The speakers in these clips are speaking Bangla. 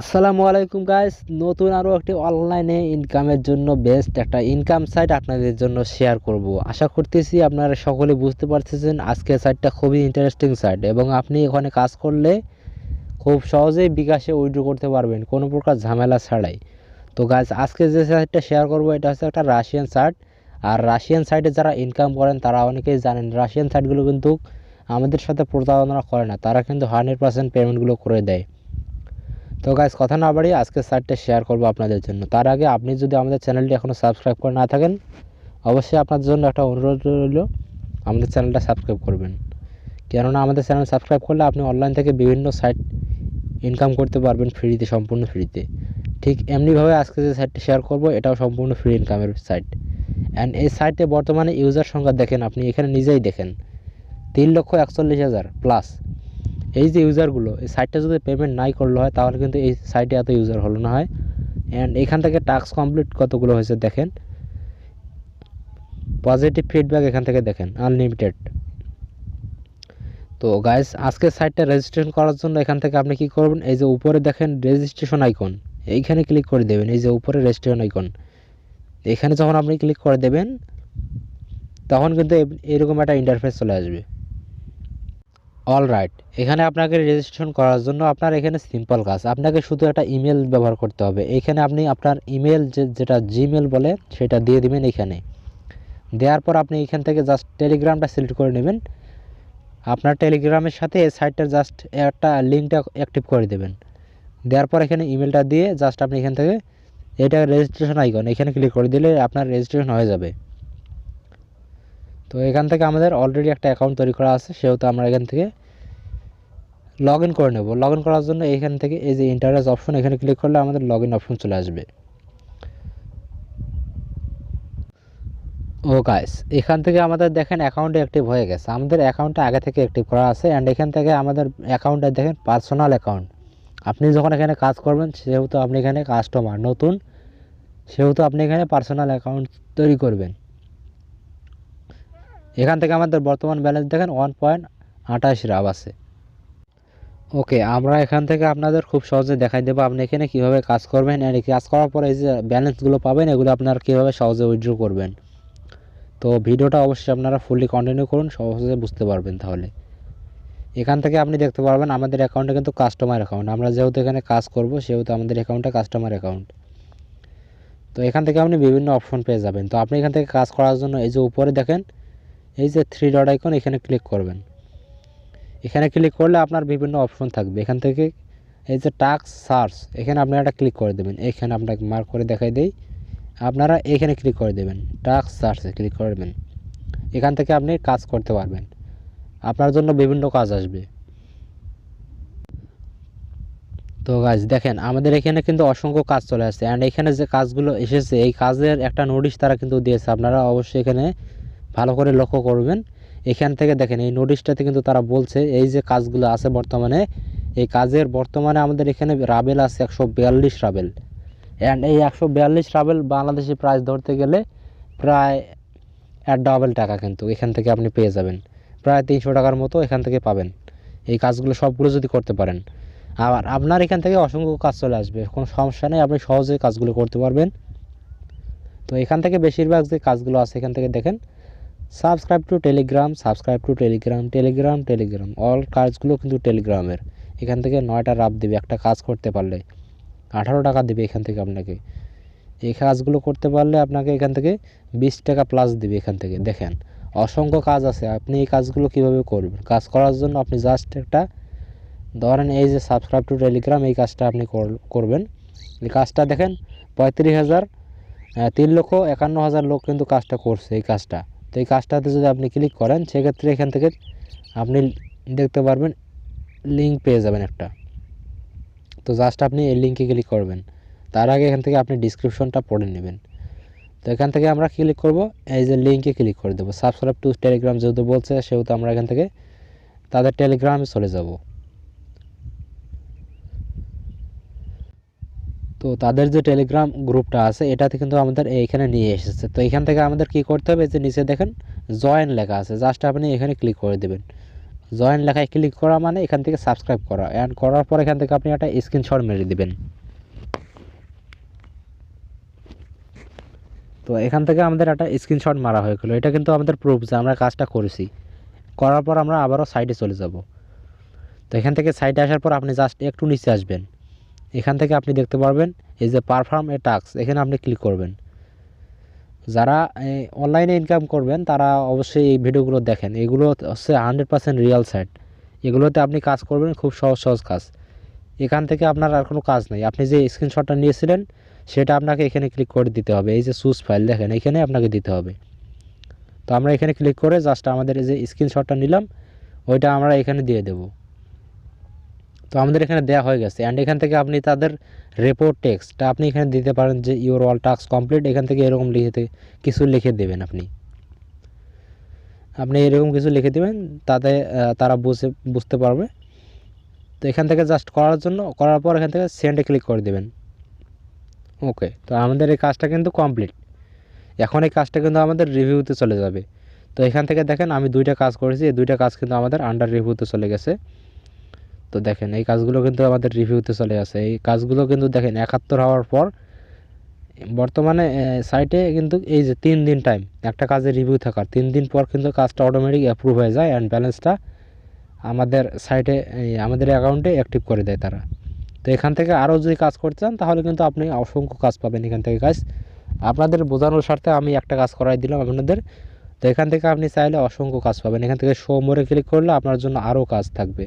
আসসালামু আলাইকুম গাইস, নতুন আরও একটি অনলাইনে ইনকামের জন্য বেস্ট একটা ইনকাম সাইট আপনাদের জন্য শেয়ার করব। আশা করতেছি আপনারা সকলে বুঝতে পারতেছেন আজকের সাইটটা খুবই ইন্টারেস্টিং সাইট এবং আপনি এখানে কাজ করলে খুব সহজেই বিকাশে উইথড্র করতে পারবেন কোনো প্রকার ঝামেলা ছাড়াই। তো গাইস, আজকে যে সাইটটা শেয়ার করব এটা হচ্ছে একটা রাশিয়ান সাইট। আর রাশিয়ান সাইটে যারা ইনকাম করেন তারা অনেকেই জানেন রাশিয়ান সাইটগুলো কিন্তু আমাদের সাথে প্রতারণা করে না, তারা কিন্তু 100% পেমেন্টগুলো করে দেয়। তো গাইস, কথা না বাড়িয়ে আজকে সাইটটা শেয়ার করব আপনাদের জন্য। তার আগে আপনি যদি আমাদের চ্যানেলটি এখনও সাবস্ক্রাইব করে না থাকেন, অবশ্যই আপনাদের জন্য একটা অনুরোধ রইল, আমাদের চ্যানেলটা সাবস্ক্রাইব করবেন। কেননা আমাদের চ্যানেল সাবস্ক্রাইব করলে আপনি অনলাইন থেকে বিভিন্ন সাইট ইনকাম করতে পারবেন ফ্রিতে, সম্পূর্ণ ফ্রিতে। ঠিক এমনিভাবে আজকে যে সাইটটা শেয়ার করব এটাও সম্পূর্ণ ফ্রি ইনকামের সাইট। অ্যান্ড এই সাইটে বর্তমানে ইউজার সংখ্যা দেখেন, আপনি এখানে নিজেই দেখেন 3,41,000 প্লাস। এই যে ইউজারগুলো, এই সাইটটা যদি পেমেন্ট নাই করলে হয় তাহলে কিন্তু এই সাইটে এত ইউজার হলো না হয়। অ্যান্ড এখান থেকে টাস্ক কমপ্লিট কতগুলো হয়েছে দেখেন, পজিটিভ ফিডব্যাক এখান থেকে দেখেন আনলিমিটেড। তো গাইস, আজকে সাইটটা রেজিস্ট্রেশন করার জন্য এখান থেকে আপনি কি করবেন, এই যে উপরে দেখেন রেজিস্ট্রেশন আইকন, এইখানে ক্লিক করে দেবেন। এই যে উপরে রেজিস্ট্রেশন আইকন, এখানে যখন আপনি ক্লিক করে দেবেন তখন কিন্তু এরকম একটা ইন্টারফেস চলে আসবে। অলরাইট, এখানে আপনাকে রেজিস্ট্রেশন করার জন্য আপনার এখানে সিম্পল কাজ, আপনাকে শুধু একটা ইমেল ব্যবহার করতে হবে। এখানে আপনি আপনার ইমেল যেটা জিমেল বলে সেটা দিয়ে দিবেন। এখানে দেওয়ার পর আপনি এখান থেকে জাস্ট টেলিগ্রামটা সিলেক্ট করে নেবেন। আপনার টেলিগ্রামের সাথে এই সাইটটার জাস্ট একটা লিঙ্কটা অ্যাক্টিভ করে দেবেন। দেওয়ার পর এখানে ইমেলটা দিয়ে জাস্ট আপনি এখান থেকে এটা রেজিস্ট্রেশন আইকন এখানে ক্লিক করে দিলে আপনার রেজিস্ট্রেশন হয়ে যাবে। তো এখান থেকে আমাদের অলরেডি একটা অ্যাকাউন্ট তৈরি করা আছে, সেহেতু আমরা এখান থেকে লগ ইন করে নেব। লগ ইন করার জন্য এখান থেকে এই যে ইন্টারফেস অপশন এখানে ক্লিক করলে আমাদের লগ ইন অপশন চলে আসবে। ও গাইস, এখান থেকে আমাদের দেখেন অ্যাকাউন্টে অ্যাক্টিভ হয়ে গেছে, আমাদের অ্যাকাউন্টটা আগে থেকে অ্যাক্টিভ করা আছে। অ্যান্ড এখান থেকে আমাদের অ্যাকাউন্টটা দেখেন পার্সোনাল অ্যাকাউন্ট। আপনি যখন এখানে কাজ করবেন সেহেতু আপনি এখানে কাস্টমার নতুন, সেহেতু আপনি এখানে পার্সোনাল অ্যাকাউন্ট তৈরি করবেন। এখান থেকে আমাদের বর্তমান ব্যালেন্স দেখেন 1.28 রাব আছে। ওকে, আমরা এখান থেকে আপনাদের খুব সহজে দেখাই দেবো আপনি এখানে কীভাবে কাজ করবেন। আর কাজ করার পরে এই যে ব্যালেন্সগুলো পাবেন এগুলো আপনারা কীভাবে সহজে উইথড্র করবেন। তো ভিডিওটা অবশ্যই আপনারা ফুললি কন্টিনিউ করুন, সহজে বুঝতে পারবেন। তাহলে এখান থেকে আপনি দেখতে পারবেন আমাদের অ্যাকাউন্টে কিন্তু কাস্টমার অ্যাকাউন্ট, আমরা যেহেতু এখানে কাজ করব সেহেতু আমাদের অ্যাকাউন্টটা কাস্টমার অ্যাকাউন্ট। তো এখান থেকে আপনি বিভিন্ন অপশন পেয়ে যাবেন। তো আপনি এখান থেকে কাজ করার জন্য এই যে উপরে দেখেন এই যে 3 ডট আইকন এখানে ক্লিক করবেন। এখানে ক্লিক করলে আপনার বিভিন্ন অপশন থাকবে। এখান থেকে এই যে টাস্ক সার্চ এখানে আপনি একটা ক্লিক করে দেবেন। এখানে আপনাকে মার্ক করে দেখাই দেই, আপনারা এখানে ক্লিক করে দেবেন, টাস্ক সার্চে ক্লিক করবেন। এখান থেকে আপনি কাজ করতে পারবেন, আপনার জন্য বিভিন্ন কাজ আসবে। তো গাইস দেখেন আমাদের এখানে কিন্তু অসংখ্য কাজ চলে আসছে। অ্যান্ড এখানে যে কাজগুলো এসেছে এই কাজের একটা নোটিশ তারা কিন্তু দিয়েছে, আপনারা অবশ্যই এখানে ভালো করে লক্ষ্য করবেন। এখান থেকে দেখেন এই নোটিশটাতে কিন্তু তারা বলছে এই যে কাজগুলো আছে বর্তমানে, এই কাজের বর্তমানে আমাদের এখানে রাবেল আছে 142 রাবেল। অ্যান্ড এই 142 রাবেল বাংলাদেশি প্রাইস ধরতে গেলে প্রায় ডাবল টাকা কিন্তু এখান থেকে আপনি পেয়ে যাবেন, প্রায় 300 টাকার মতো এখান থেকে পাবেন এই কাজগুলো সবগুলো যদি করতে পারেন। আবার আপনার এখান থেকে অসংখ্য কাজ চলে আসবে, কোনো সমস্যা নেই, আপনি সহজেই কাজগুলো করতে পারবেন। তো এখান থেকে বেশিরভাগ যে কাজগুলো আছে এখান থেকে দেখেন subscribe to Telegram, subscribe to Telegram, Telegram Telegram, all কাজগুলো কিন্তু টেলিগ্রামের। এখান থেকে 9টা রাব দেবে একটা কাজ করতে পারলে, 18 টাকা দেবে এখান থেকে আপনাকে। এই কাজগুলো করতে পারলে আপনাকে এখান থেকে 20 টাকা প্লাস দেবে। এখান থেকে দেখেন অসংখ্য কাজ আছে, আপনি এই কাজগুলো কীভাবে করবেন। কাজ করার জন্য আপনি জাস্ট একটা ধরেন এই যে সাবস্ক্রাইব টু টেলিগ্রাম এই কাজটা আপনি করবেন। এই কাজটা দেখেন 35,000 3,51,000 লোক কিন্তু কাজটা করছে এই কাজটা। তো এই কাজটাতে যদি আপনি ক্লিক করেন সেক্ষেত্রে এখান থেকে আপনি দেখতে পারবেন লিঙ্ক পেয়ে যাবেন একটা। তো জাস্ট আপনি এই লিঙ্কে ক্লিক করবেন, তার আগে এখান থেকে আপনি ডিসক্রিপশনটা পড়ে নেবেন। তো এখান থেকে আমরা ক্লিক করব, এই যে লিঙ্কে ক্লিক করে দেবো। সাবস্ক্রাইব টু টেলিগ্রাম যেহেতু বলছে সেহেতু আমরা এখান থেকে তাদের টেলিগ্রামে চলে যাব। তো তাদের যে টেলিগ্রাম গ্রুপটা আছে এটাতে কিন্তু আমাদের এইখানে নিয়ে এসেছে। তো এখান থেকে আমাদের কি করতে হবে, যে নিচে দেখেন জয়েন লেখা আছে, জাস্ট আপনি এখানে ক্লিক করে দেবেন। জয়েন লেখায় ক্লিক করা মানে এখান থেকে সাবস্ক্রাইব করা, অ্যান্ড করার পর এখান থেকে আপনি একটা স্ক্রিনশট মেরে দিবেন। তো এখান থেকে আমাদের একটা স্ক্রিনশট মারা হয়ে গেলো, এটা কিন্তু আমাদের প্রুফ যে আমরা কাজটা করেছি। করার পর আমরা আবারও সাইডে চলে যাব। তো এখান থেকে সাইডে আসার পর আপনি জাস্ট একটু নিচে আসবেন, এখান থেকে আপনি দেখতে পারবেন এই যে পারফর্ম এ টাস্ক, এখানে আপনি ক্লিক করবেন। যারা অনলাইনে ইনকাম করবেন তারা অবশ্যই এই ভিডিওগুলো দেখেন, এগুলো হচ্ছে 100% রিয়েল সাইট। এগুলোতে আপনি কাজ করবেন, খুব সহজ সহজ কাজ। এখান থেকে আপনার আর কোনো কাজ নেই, আপনি যে স্ক্রিনশটটা নিয়েছিলেন সেটা আপনাকে এখানে ক্লিক করে দিতে হবে। এই যে চুজ ফাইল দেখেন, এখানে আপনাকে দিতে হবে। তো আমরা এখানে ক্লিক করে জাস্ট আমাদের এই যে স্ক্রিনশটটা নিলাম ওইটা আমরা এখানে দিয়ে দেব। তো আমাদের এখানে দেওয়া হয়ে গেছে। অ্যান্ড এখান থেকে আপনি তাদের রিপোর্ট টেক্সটটা আপনি এখানে দিতে পারেন যে ইউর অল টাস্ক কমপ্লিট, এখান থেকে এরকম কিছু লিখে দেবেন। আপনি এরকম কিছু লিখে দেবেন, তাতে তারা বুঝতে পারবে। তো এখান থেকে জাস্ট করার পর এখান থেকে সেন্ডে ক্লিক করে দেবেন। ওকে, তো আমাদের এই কাজটা কিন্তু কমপ্লিট। এখন এই কাজটা কিন্তু আমাদের রিভিউতে চলে যাবে। তো এখান থেকে দেখেন আমি 2টা কাজ করেছি, এই 2টা কাজ কিন্তু আমাদের আন্ডার রিভিউতে চলে গেছে। তো দেখেন এই কাজগুলো কিন্তু আমাদের রিভিউতে চলে আসে। এই কাজগুলো কিন্তু দেখেন 71 হওয়ার পর বর্তমানে সাইটে কিন্তু এই যে 3 দিন টাইম একটা কাজের রিভিউ থাকার, 3 দিন পর কিন্তু কাজটা অটোমেটিক অ্যাপ্রুভ হয়ে যায় অ্যান্ড ব্যালেন্সটা আমাদের সাইটে আমাদের অ্যাকাউন্টে অ্যাক্টিভ করে দেয় তারা। তো এখান থেকে আরও যদি কাজ করতে চান তাহলে কিন্তু আপনি অসংখ্য কাজ পাবেন এখান থেকে। কাজ আপনাদের বোঝানোর স্বার্থে আমি একটা কাজ করাই দিলাম আপনাদের। তো এখান থেকে আপনি চাইলে অসংখ্য কাজ পাবেন। এখান থেকে শো মোরে ক্লিক করলে আপনার জন্য আরও কাজ থাকবে,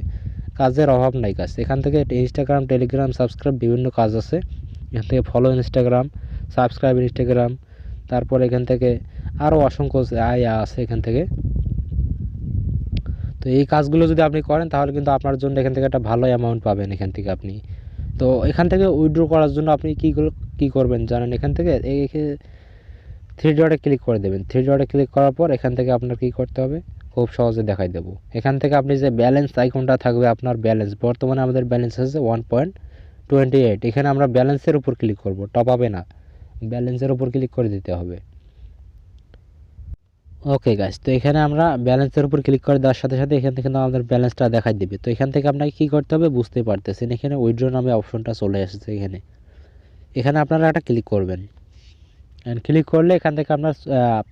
কাজের অভাব নাই কাজ। এখান থেকে ইনস্টাগ্রাম, টেলিগ্রাম, সাবস্ক্রাইব বিভিন্ন কাজ আছে। এখান থেকে ফলো ইনস্টাগ্রাম, সাবস্ক্রাইব ইনস্টাগ্রাম, তারপর এখান থেকে আরও অসংখ্য আছে এখান থেকে। তো এই কাজগুলো যদি আপনি করেন তাহলে কিন্তু আপনার জন্য এখান থেকে একটা ভালো অ্যামাউন্ট পাবেন এখান থেকে আপনি। তো এখান থেকে উইথড্র করার জন্য আপনি কী করবেন জানেন, এখান থেকে এই 3 ডটে ক্লিক করে দেবেন। 3 ডটে ক্লিক করার পর এখান থেকে আপনার কী করতে হবে খুব সহজে দেখাই দেবো। এখান থেকে আপনি যে ব্যালেন্স আইকনটা থাকবে, আপনার ব্যালেন্স বর্তমানে আমাদের ব্যালেন্স আছে 1.28। এখানে আমরা ব্যালেন্সের উপর ক্লিক করব, টপ আপে না, ব্যালেন্সের উপর ক্লিক করে দিতে হবে। ওকে গাইস, তো এখানে আমরা ব্যালেন্সের উপর ক্লিক করে দেওয়ার সাথে সাথে এখান থেকে আমাদের ব্যালেন্সটা দেখাই দিবে। তো এখান থেকে আপনাকে কী করতে হবে বুঝতে পারতেছেন, এখানে উইথড্র নামে অপশনটা চলে এসেছে। এখানে আপনারা একটা ক্লিক করবেন, অ্যান্ড ক্লিক করলে এখান থেকে আপনার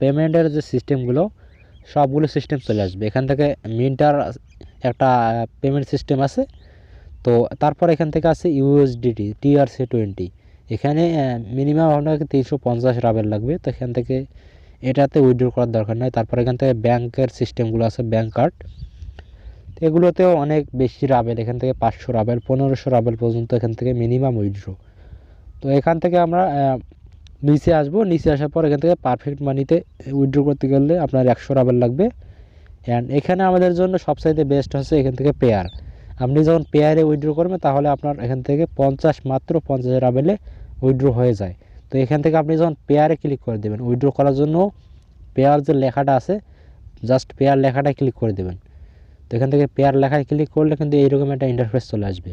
পেমেন্টের যে সিস্টেমগুলো সবগুলো সিস্টেম চলে আসবে। এখান থেকে মিন্টার একটা পেমেন্ট সিস্টেম আছে। তো তারপর এখান থেকে আছে ইউএসডিটি TRC20, এখানে মিনিমাম আপনাকে 350 রাবেল লাগবে। তো এখান থেকে এটাতে উইথড্র করার দরকার নাই। তারপর এখান থেকে ব্যাংকের সিস্টেমগুলো আছে, ব্যাংক কার্ড, তো এগুলোতেও অনেক বেশি রাবেল, এখান থেকে 500 রাবেল 1500 রাবেল পর্যন্ত এখান থেকে মিনিমাম উইথড্র। তো এখান থেকে আমরা নিচে আসবো, নিচে আসার পর এখান থেকে পারফেক্ট মানিতে উইথড্র করতে গেলে আপনার 100 রাবেল লাগবে। অ্যান্ড এখানে আমাদের জন্য সবচাইতে বেস্ট হচ্ছে এখান থেকে পেয়ার। আপনি যখন পেয়ারে উইথড্র করবেন তাহলে আপনার এখান থেকে মাত্র 50 রাবেলে উইথড্র হয়ে যায়। তো এখান থেকে আপনি যখন পেয়ারে ক্লিক করে দেবেন, উইথড্র করার জন্য পেয়ার যে লেখাটা আছে জাস্ট পেয়ার লেখাটা ক্লিক করে দেবেন। তো এখান থেকে পেয়ার লেখায় ক্লিক করলে কিন্তু এইরকম একটা ইন্টারফেস চলে আসবে।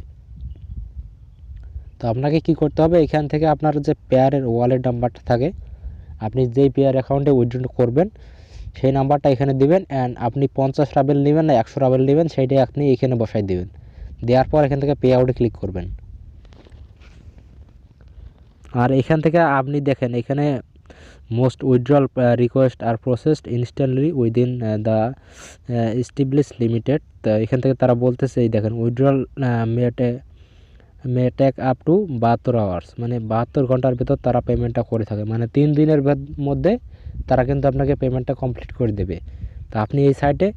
তো আপনাকে কি করতে হবে, এখান থেকে আপনার যে পেয়ারের ওয়ালেট নাম্বারটা থাকে, আপনি যেই পেয়ার অ্যাকাউন্টে উইথড্র করবেন সেই নাম্বারটা এখানে দিবেন। অ্যান্ড আপনি 50 রাবেল নেবেন না 100 রাবেল নেবেন সেইটাই আপনি এখানে বসাই দেবেন। দেওয়ার পর এখান থেকে পে আউটে ক্লিক করবেন। আর এখান থেকে আপনি দেখেন এখানে most withdrawal request are processed instantly within the establish limited. তো এখান থেকে তারা বলতেছে এই দেখেন withdrawal may take up to 72 hours, মানে 72 ঘন্টার ভিতর তারা পেমেন্টটা করে থাকে, মানে 3 দিনের মধ্যে তারা কিন্তু আপনাকে পেমেন্টটা কমপ্লিট করে দেবে। তো আপনি এই সাইটে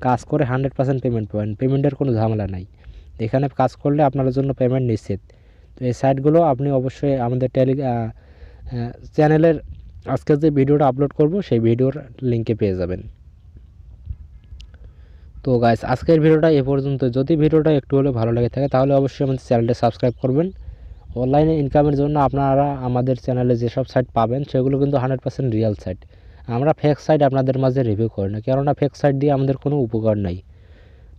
কাজ করে 100% পেমেন্ট পাবেন, পেমেন্টের কোনো ঝামেলা নাই। এখানে কাজ করলে আপনার জন্য পেমেন্ট নিশ্চিত। তো এই সাইটগুলো আপনি অবশ্যই আমাদের চ্যানেলের আজকে যে ভিডিওটা আপলোড করব সেই ভিডিওর লিঙ্কে পেয়ে যাবেন। তো গাইস আজকের ভিডিওটা এ পর্যন্ত। যদি ভিডিওটা একটু হলেও ভালো লাগে থাকে তাহলে অবশ্যই আমাদের চ্যানেলটা সাবস্ক্রাইব করবেন। অনলাইনে ইনকামের জন্য আপনারা আমাদের চ্যানেলে যেসব সাইট পাবেন সেগুলো কিন্তু 100% রিয়েল সাইট। আমরা ফেক সাইট আপনাদের মাঝে রিভিউ করি না, কেননা ফেক সাইট দিয়ে আমাদের কোনো উপকার নাই।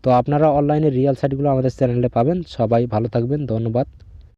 তো আপনারা অনলাইনে রিয়েল সাইটগুলো আমাদের চ্যানেলে পাবেন। সবাই ভালো থাকবেন, ধন্যবাদ।